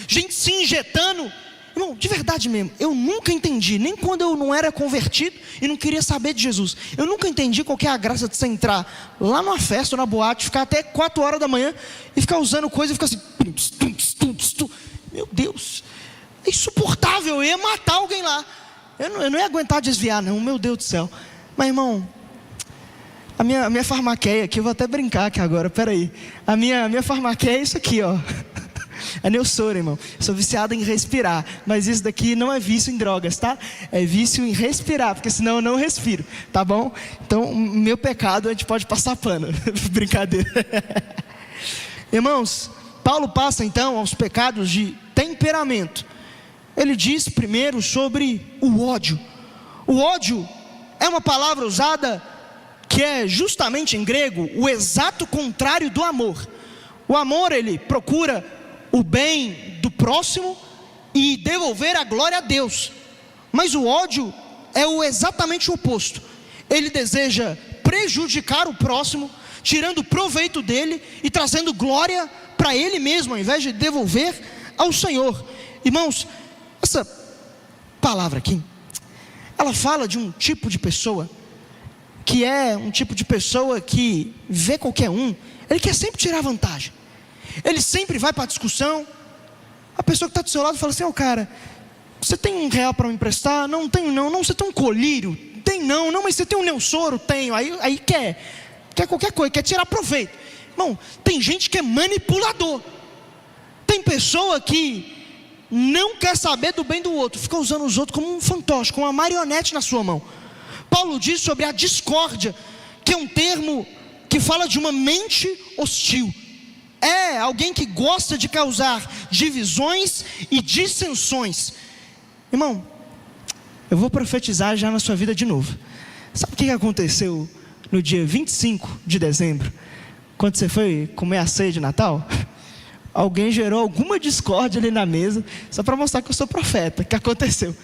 gente se injetando. Irmão, de verdade mesmo, eu nunca entendi, nem quando eu não era convertido e não queria saber de Jesus, eu nunca entendi qual que é a graça de você entrar lá numa festa ou na boate, ficar até 4 horas da manhã e ficar usando coisa e ficar assim, meu Deus, é insuportável, eu ia matar alguém lá, eu não ia aguentar desviar não, meu Deus do céu. Mas irmão, a minha farmaqueia aqui, eu vou até brincar aqui agora, peraí, a minha farmaqueia é isso aqui, ó. É Neossoro, irmão. Sou viciado em respirar, mas isso daqui não é vício em drogas, tá? É vício em respirar, porque senão eu não respiro, tá bom? Então, meu pecado a gente pode passar pano. Brincadeira. Irmãos, Paulo passa então aos pecados de temperamento. Ele diz primeiro sobre o ódio. O ódio é uma palavra usada que é justamente em grego o exato contrário do amor. O amor, ele procura o bem do próximo e devolver a glória a Deus. Mas o ódio é exatamente o oposto. Ele deseja prejudicar o próximo, tirando proveito dele e trazendo glória para ele mesmo, ao invés de devolver ao Senhor. Irmãos, essa palavra aqui, ela fala de um tipo de pessoa, que é um tipo de pessoa que vê qualquer um, ele quer sempre tirar vantagem. Ele sempre vai para a discussão. A pessoa que está do seu lado fala assim: cara, você tem R$1 para me emprestar? Não tenho não. Não, você tem um colírio? Tem não. Não, mas você tem um Neossoro? Tenho. Aí quer qualquer coisa, quer tirar proveito. Irmão, tem gente que é manipulador. Tem pessoa que não quer saber do bem do outro, fica usando os outros como um fantoche, como uma marionete na sua mão. Paulo diz sobre a discórdia, que é um termo que fala de uma mente hostil. É alguém que gosta de causar divisões e dissensões. Irmão, eu vou profetizar já na sua vida de novo. Sabe o que aconteceu no dia 25 de dezembro, quando você foi comer a ceia de Natal? Alguém gerou alguma discórdia ali na mesa, só para mostrar que eu sou profeta. O que aconteceu?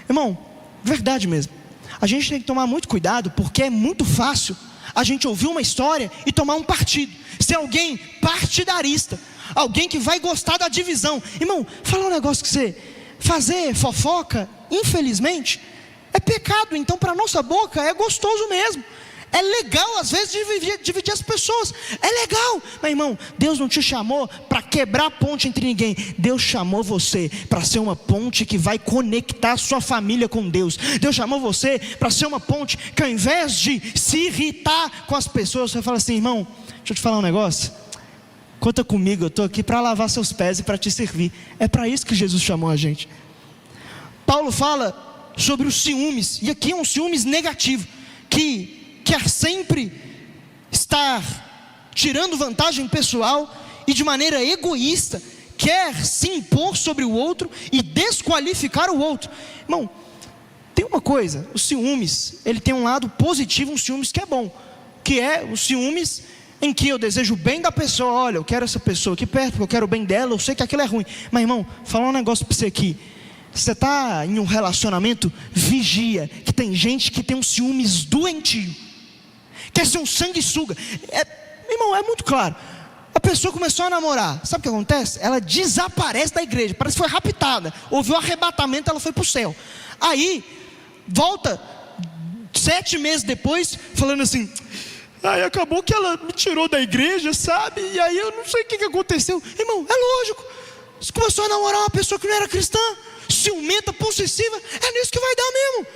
Irmão, verdade mesmo, a gente tem que tomar muito cuidado, porque é muito fácil a gente ouvir uma história e tomar um partido, ser alguém partidarista, alguém que vai gostar da divisão. Irmão, fala um negócio que você fazer fofoca, infelizmente, é pecado. Então para nossa boca é gostoso mesmo, É legal às vezes dividir as pessoas, é legal, mas irmão, Deus não te chamou para quebrar a ponte entre ninguém. Deus chamou você para ser uma ponte que vai conectar a sua família com Deus. Deus chamou você para ser uma ponte que, ao invés de se irritar com as pessoas, você fala assim: irmão, deixa eu te falar um negócio, conta comigo, eu estou aqui para lavar seus pés e para te servir. É para isso que Jesus chamou a gente. Paulo fala sobre os ciúmes, e aqui é um ciúmes negativo, que quer sempre estar tirando vantagem pessoal e de maneira egoísta, quer se impor sobre o outro e desqualificar o outro. Irmão, tem uma coisa, o ciúmes, ele tem um lado positivo, um ciúmes que é bom, que é o ciúmes em que eu desejo o bem da pessoa. Olha, eu quero essa pessoa aqui perto, porque eu quero o bem dela, eu sei que aquilo é ruim. Mas irmão, falar um negócio para você aqui, você está em um relacionamento, vigia, que tem gente que tem um ciúmes doentio, quer ser um sanguessuga. Irmão, é muito claro. A pessoa começou a namorar, sabe o que acontece? Ela desaparece da igreja, parece que foi raptada, houve um arrebatamento, ela foi para o céu. Aí, volta 7 meses depois, falando assim: aí acabou que ela me tirou da igreja, sabe? E aí eu não sei o que aconteceu. Irmão, é lógico, você começou a namorar uma pessoa que não era cristã, ciumenta, possessiva, é nisso que vai dar mesmo.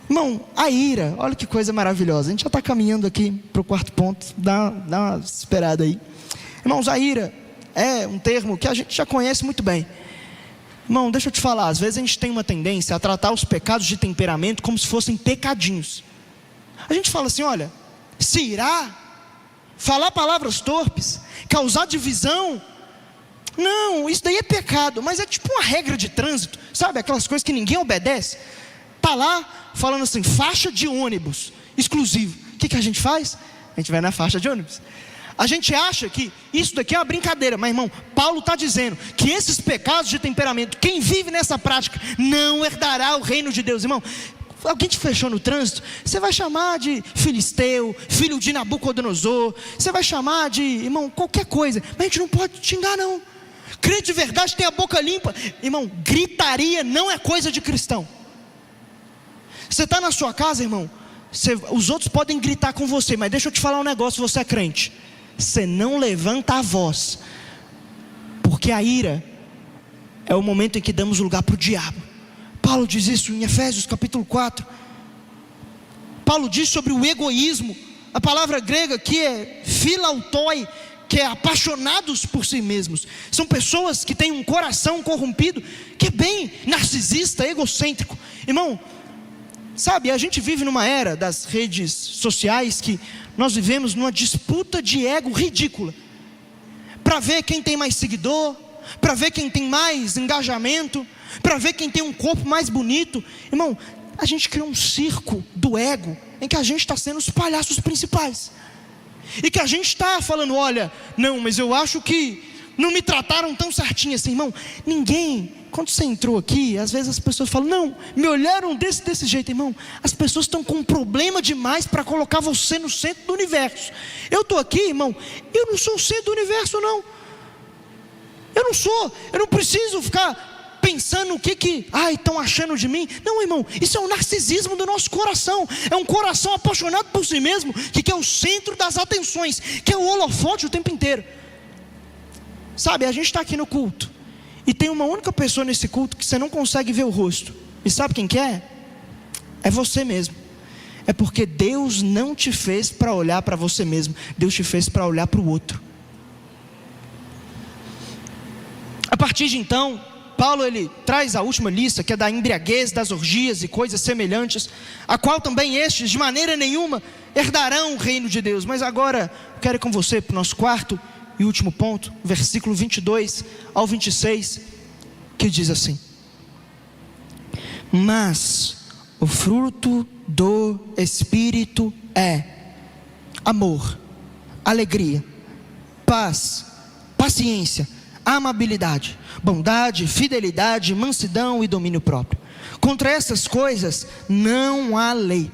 Irmão, a ira, olha que coisa maravilhosa. A gente já está caminhando aqui para o 4º ponto, dá uma esperada aí. Irmãos, a ira é um termo que a gente já conhece muito bem. Irmão, deixa eu te falar, às vezes a gente tem uma tendência a tratar os pecados de temperamento como se fossem pecadinhos. A gente fala assim: olha, se irar, falar palavras torpes, causar divisão, não, isso daí é pecado. Mas é tipo uma regra de trânsito, sabe? Aquelas coisas que ninguém obedece. Está lá falando assim: faixa de ônibus exclusivo. O que a gente faz? A gente vai na faixa de ônibus. A gente acha que isso daqui é uma brincadeira, mas irmão, Paulo está dizendo que esses pecados de temperamento, quem vive nessa prática não herdará o reino de Deus. Irmão, alguém te fechou no trânsito, você vai chamar de filisteu, filho de Nabucodonosor, você vai chamar de, irmão, qualquer coisa, mas a gente não pode xingar não. Crente de verdade tem a boca limpa. Irmão, gritaria não é coisa de cristão. Você está na sua casa, irmão, os outros podem gritar com você, mas deixa eu te falar um negócio, você é crente, você não levanta a voz, porque a ira é o momento em que damos lugar para o diabo. Paulo diz isso em Efésios capítulo 4. Paulo diz sobre o egoísmo. A palavra grega que é philautoi, que é apaixonados por si mesmos. São pessoas que têm um coração corrompido, que é bem narcisista, egocêntrico. Irmão, sabe, a gente vive numa era das redes sociais que nós vivemos numa disputa de ego ridícula, para ver quem tem mais seguidor, para ver quem tem mais engajamento, para ver quem tem um corpo mais bonito. Irmão, a gente criou um circo do ego, em que a gente está sendo os palhaços principais, e que a gente está falando: olha, não, mas eu acho que não me trataram tão certinho assim. Irmão, ninguém, quando você entrou aqui, às vezes as pessoas falam: não, me olharam desse jeito. Irmão, as pessoas estão com um problema demais para colocar você no centro do universo. Eu estou aqui, irmão, eu não sou o centro do universo não. Eu não preciso ficar pensando o que estão achando de mim. Não, irmão, isso é um narcisismo do nosso coração. É um coração apaixonado por si mesmo, que quer o centro das atenções, que é o holofote o tempo inteiro. Sabe, a gente está aqui no culto, e tem uma única pessoa nesse culto que você não consegue ver o rosto. E sabe quem que é? É você mesmo. É porque Deus não te fez para olhar para você mesmo, Deus te fez para olhar para o outro. A partir de então, Paulo ele traz a última lista, que é da embriaguez, das orgias e coisas semelhantes, a qual também estes de maneira nenhuma herdarão o reino de Deus. Mas agora eu quero ir com você para o nosso 4º e último ponto, versículo 22 ao 26, que diz assim: mas o fruto do Espírito é amor, alegria, paz, paciência, amabilidade, bondade, fidelidade, mansidão e domínio próprio. Contra essas coisas não há lei.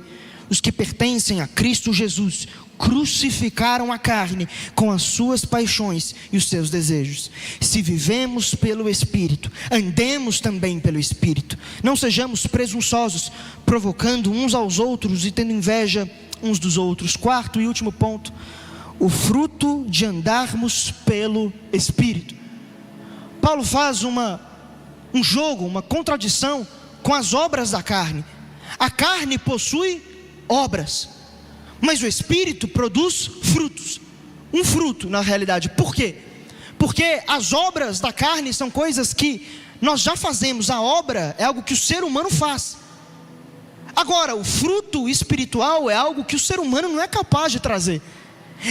Os que pertencem a Cristo Jesus crucificaram a carne com as suas paixões e os seus desejos. Se vivemos pelo Espírito, andemos também pelo Espírito. Não sejamos presunçosos, provocando uns aos outros e tendo inveja uns dos outros. Quarto e último ponto: o fruto de andarmos pelo Espírito. Paulo faz um jogo, uma contradição com as obras da carne. A carne possui obras, mas o Espírito produz frutos. Um fruto, na realidade. Por quê? Porque as obras da carne são coisas que nós já fazemos. A obra é algo que o ser humano faz. Agora, o fruto espiritual é algo que o ser humano não é capaz de trazer.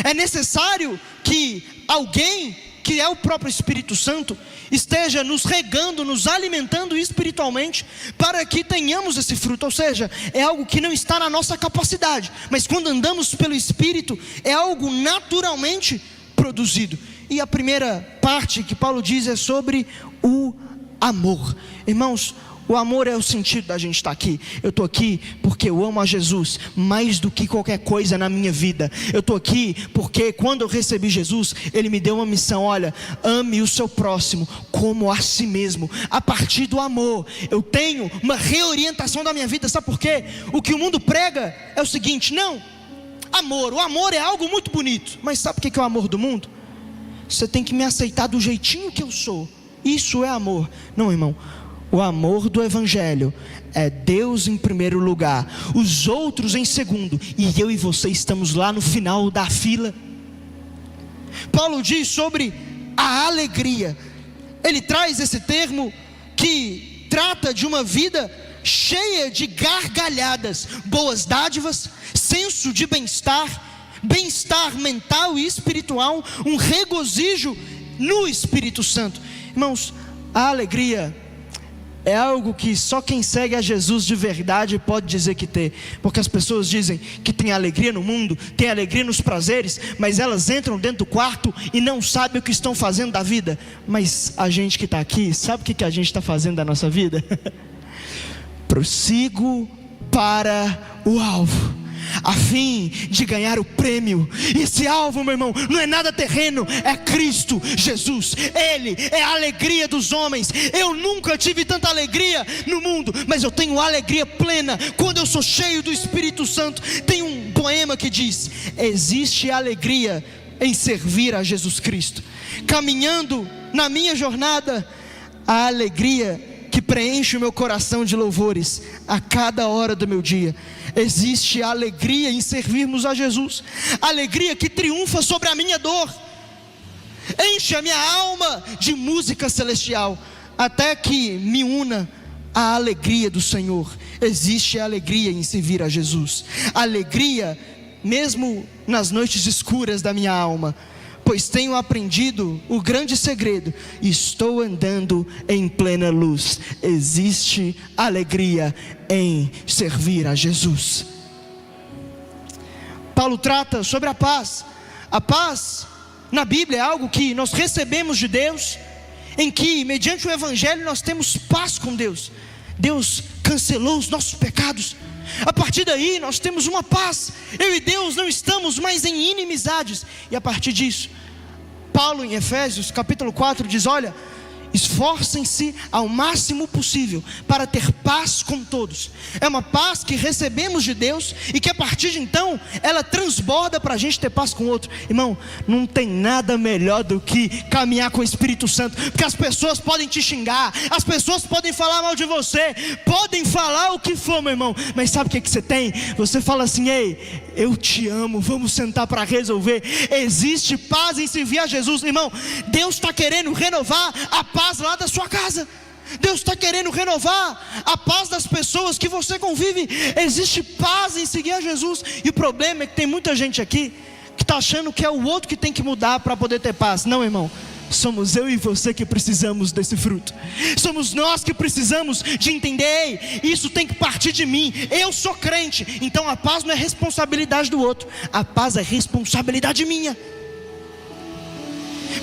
É necessário que alguém, que é o próprio Espírito Santo, esteja nos regando, nos alimentando espiritualmente, para que tenhamos esse fruto. Ou seja, é algo que não está na nossa capacidade, mas quando andamos pelo Espírito, é algo naturalmente produzido. E a primeira parte que Paulo diz é sobre o amor. Irmãos, o amor é o sentido da gente estar aqui. Eu estou aqui porque eu amo a Jesus mais do que qualquer coisa na minha vida. Eu estou aqui porque quando eu recebi Jesus, Ele me deu uma missão. Olha, ame o seu próximo como a si mesmo. A partir do amor, eu tenho uma reorientação da minha vida. Sabe por quê? O que o mundo prega é o seguinte: não, amor, o amor é algo muito bonito. Mas sabe o que é o amor do mundo? Você tem que me aceitar do jeitinho que eu sou. Isso é amor. Não, irmão. O amor do Evangelho é Deus em primeiro lugar, os outros em segundo, e eu e você estamos lá no final da fila. Paulo diz sobre a alegria. Ele traz esse termo que trata de uma vida cheia de gargalhadas, boas dádivas, senso de bem-estar, bem-estar mental e espiritual, um regozijo no Espírito Santo. Irmãos, a alegria é algo que só quem segue a Jesus de verdade pode dizer que tem. Porque as pessoas dizem que tem alegria no mundo, tem alegria nos prazeres, mas elas entram dentro do quarto e não sabem o que estão fazendo da vida. Mas a gente que está aqui, sabe o que a gente está fazendo da nossa vida? Prossigo para o alvo, a fim de ganhar o prêmio. E esse alvo, meu irmão, não é nada terreno, é Cristo Jesus. Ele é a alegria dos homens. Eu nunca tive tanta alegria no mundo, mas eu tenho alegria plena quando eu sou cheio do Espírito Santo. Tem um poema que diz: existe alegria em servir a Jesus Cristo. Caminhando na minha jornada, a alegria que preenche o meu coração de louvores a cada hora do meu dia. Existe alegria em servirmos a Jesus, alegria que triunfa sobre a minha dor, enche a minha alma de música celestial, até que me una à alegria do Senhor. Existe alegria em servir a Jesus, alegria mesmo nas noites escuras da minha alma, pois tenho aprendido o grande segredo, estou andando em plena luz. Existe alegria em servir a Jesus. Paulo trata sobre a paz. A paz na Bíblia é algo que nós recebemos de Deus, em que mediante o Evangelho nós temos paz com Deus. Deus cancelou os nossos pecados. A partir daí nós temos uma paz. Eu e Deus não estamos mais em inimizades. E a partir disso, Paulo em Efésios capítulo 4 diz: olha, esforcem-se ao máximo possível para ter paz com todos. É uma paz que recebemos de Deus e que a partir de então ela transborda para a gente ter paz com o outro. Irmão, não tem nada melhor do que caminhar com o Espírito Santo, porque as pessoas podem te xingar, as pessoas podem falar mal de você, podem falar o que for, meu irmão, mas sabe o que você tem? Você fala assim: ei, eu te amo, vamos sentar para resolver. Existe paz em servir a Jesus. Irmão, Deus está querendo renovar a paz lá da sua casa. Deus está querendo renovar a paz das pessoas que você convive. Existe paz em seguir a Jesus. E o problema é que tem muita gente aqui que está achando que é o outro que tem que mudar para poder ter paz. Não, irmão, somos eu e você que precisamos desse fruto. Somos nós que precisamos de entender: ei, isso tem que partir de mim. Eu sou crente, então a paz não é responsabilidade do outro, a paz é responsabilidade minha.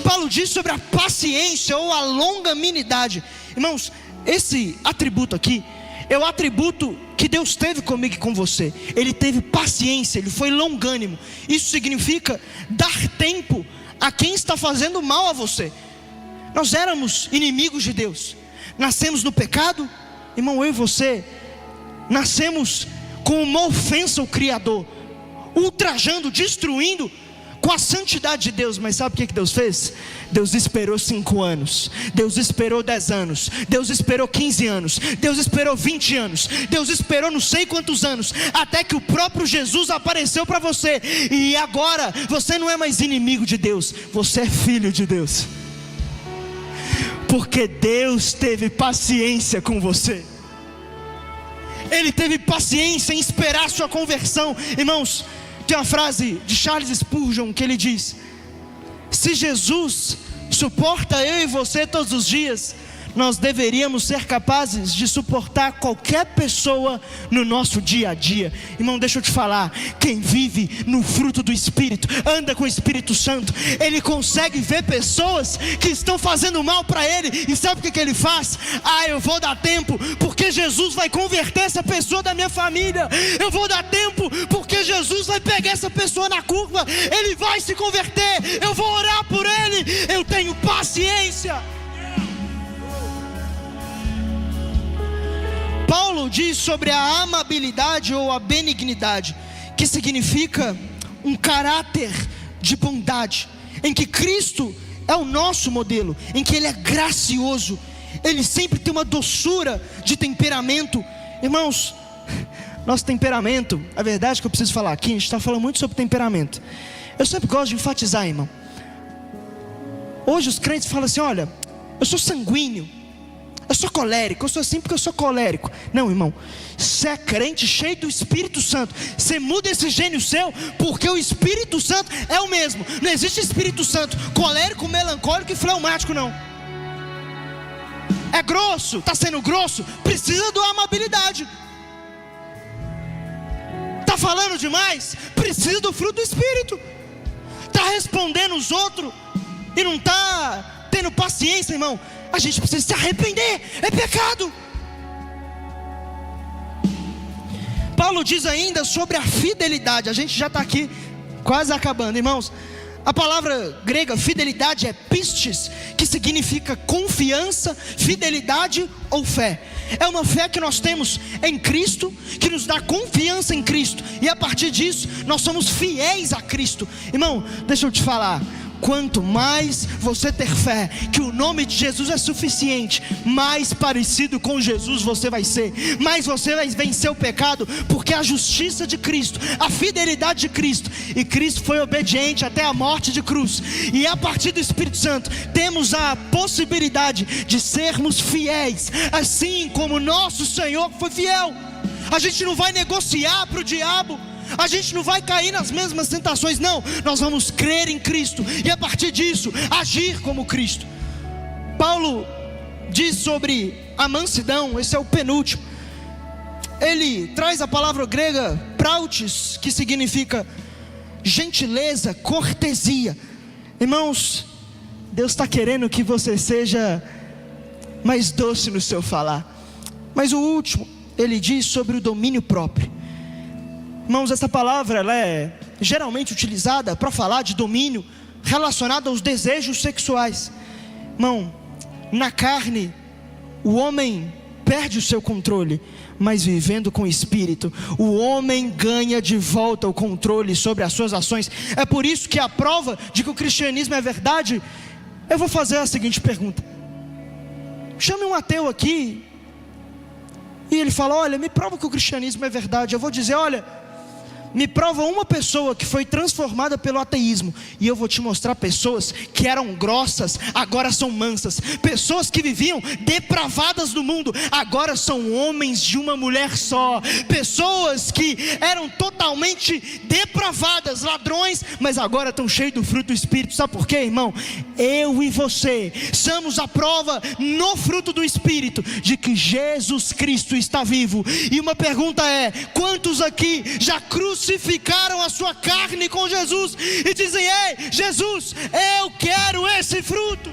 Paulo diz sobre a paciência ou a longanimidade. Irmãos, esse atributo aqui é o atributo que Deus teve comigo e com você. Ele teve paciência, Ele foi longânimo. Isso significa dar tempo a quem está fazendo mal a você. Nós éramos inimigos de Deus, nascemos no pecado. Irmão, eu e você nascemos com uma ofensa ao Criador. ultrajando, destruindo com a santidade de Deus. Mas sabe o que Deus fez? Deus esperou 5 anos, Deus esperou 10 anos, Deus esperou 15 anos, Deus esperou 20 anos, Deus esperou não sei quantos anos, até que o próprio Jesus apareceu para você. E agora você não é mais inimigo de Deus, você é filho de Deus, porque Deus teve paciência com você. Ele teve paciência em esperar a sua conversão. Irmãos, tem uma frase de Charles Spurgeon que ele diz: se Jesus suporta eu e você todos os dias, nós deveríamos ser capazes de suportar qualquer pessoa no nosso dia a dia. Irmão, deixa eu te falar, quem vive no fruto do Espírito, anda com o Espírito Santo, ele consegue ver pessoas que estão fazendo mal para ele, e sabe o que ele faz? Eu vou dar tempo, porque Jesus vai converter essa pessoa da minha família. Eu vou dar tempo, porque Jesus vai pegar essa pessoa na curva, ele vai se converter, eu vou orar por ele, eu tenho paciência. Paulo diz sobre a amabilidade ou a benignidade, que significa um caráter de bondade, em que Cristo é o nosso modelo, em que Ele é gracioso, Ele sempre tem uma doçura de temperamento. Irmãos, nosso temperamento, a verdade é que eu preciso falar aqui, a gente está falando muito sobre temperamento. Eu sempre gosto de enfatizar, irmão. Hoje os crentes falam assim: olha, eu sou sanguíneo, eu sou colérico, eu sou assim porque eu sou colérico. Não, irmão, você é crente cheio do Espírito Santo, você muda esse gênio seu, porque o Espírito Santo é o mesmo. Não existe Espírito Santo colérico, melancólico e fleumático, não. É grosso, está sendo grosso, precisa da amabilidade. Está falando demais, precisa do fruto do Espírito. Está respondendo os outros e não está tendo paciência, irmão. A gente precisa se arrepender, é pecado. Paulo diz ainda sobre a fidelidade. A gente já está aqui quase acabando, irmãos. A palavra grega fidelidade é pistis, que significa confiança, fidelidade ou fé. É uma fé que nós temos em Cristo, que nos dá confiança em Cristo, e a partir disso nós somos fiéis a Cristo. Irmão, deixa eu te falar, quanto mais você ter fé que o nome de Jesus é suficiente, mais parecido com Jesus você vai ser, mais você vai vencer o pecado, porque a justiça de Cristo, a fidelidade de Cristo, e Cristo foi obediente até a morte de cruz, e a partir do Espírito Santo temos a possibilidade de sermos fiéis, assim como nosso Senhor foi fiel. A gente não vai negociar para o diabo, a gente não vai cair nas mesmas tentações, não. Nós vamos crer em Cristo e a partir disso agir como Cristo. Paulo diz sobre a mansidão, esse é o penúltimo. Ele traz a palavra grega prautes, que significa gentileza, cortesia. Irmãos, Deus está querendo que você seja mais doce no seu falar. Mas o último, ele diz sobre o domínio próprio. Irmãos, essa palavra ela é geralmente utilizada para falar de domínio relacionado aos desejos sexuais. Irmão, na carne o homem perde o seu controle, mas vivendo com o Espírito, o homem ganha de volta o controle sobre as suas ações. É por isso que a prova de que o cristianismo é verdade, eu vou fazer a seguinte pergunta: chame um ateu aqui e ele fala: olha, me prova que o cristianismo é verdade. Eu vou dizer: olha, me prova uma pessoa que foi transformada pelo ateísmo, e eu vou te mostrar pessoas que eram grossas, agora são mansas. Pessoas que viviam depravadas no mundo, agora são homens de uma mulher só. Pessoas que eram totalmente depravadas, ladrões, mas agora estão cheios do fruto do Espírito. Sabe por quê, irmão? Eu e você somos a prova no fruto do Espírito de que Jesus Cristo está vivo. E uma pergunta é: quantos aqui já crucificaram a sua carne com Jesus e dizem: ei, Jesus, eu quero esse fruto?